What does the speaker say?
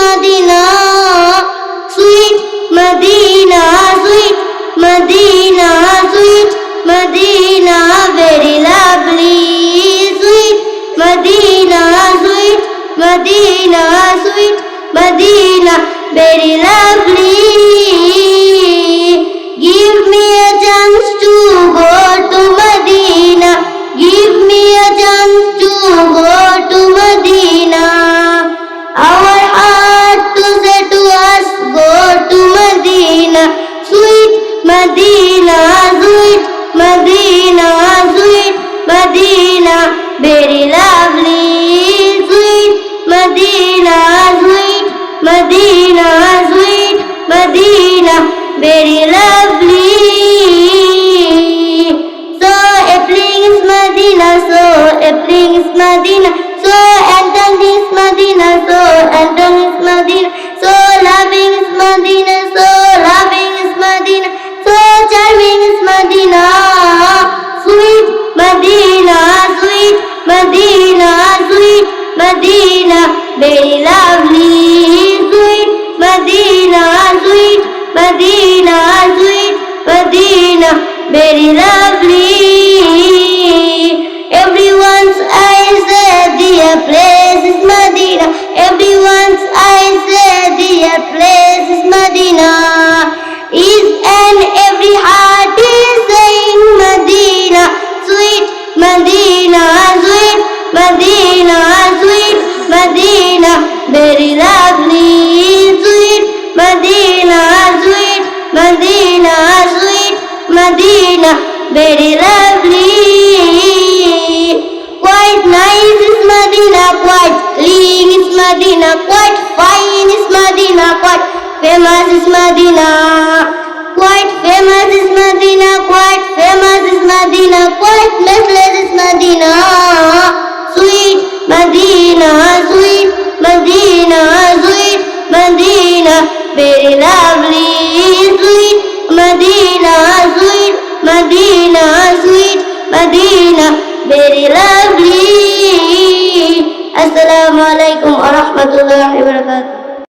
Medina, sweet Medina, sweet Medina, sweet Medina, very lovely. Sweet Medina, sweet Medina, sweet Medina, very lovely. Give me a chance to go to Medina. Give me a chance to go to Medina. Our heart to say to us, go to Medina. Sweet Medina, sweet Medina, sweet Medina, very lovely. Sweet Medina, sweet Medina, sweet Medina, very lovely. So appealing is Medina, so appealing is Medina, so entering is Medina, so entering is Medina, so loving is Medina, so loving is Medina, so charming is Medina. Sweet Medina, sweet Medina, sweet Medina, very lovely. Sweet Medina, sweet Medina, sweet Medina, very lovely. Everyone's eyes say dear place is Medina. Everyone's eyes say dear place is Medina. Each and every heart is saying Medina. Sweet Medina, sweet Medina, sweet Medina, very lovely. Sweet Medina, sweet Medina, sweet Medina, very lovely. Quite nice is Medina, quite clean is Medina, quite fine is Medina, quite famous is Medina. Quite famous is Medina, quite famous is Medina, quite matchless is Medina. Sweet Medina, sweet Medina, sweet Medina, very lovely. Sweet Medina, sweet Medina, sweet Medina, very lovely. Assalamu alaikum wa rahmatullahi wa barakatuh.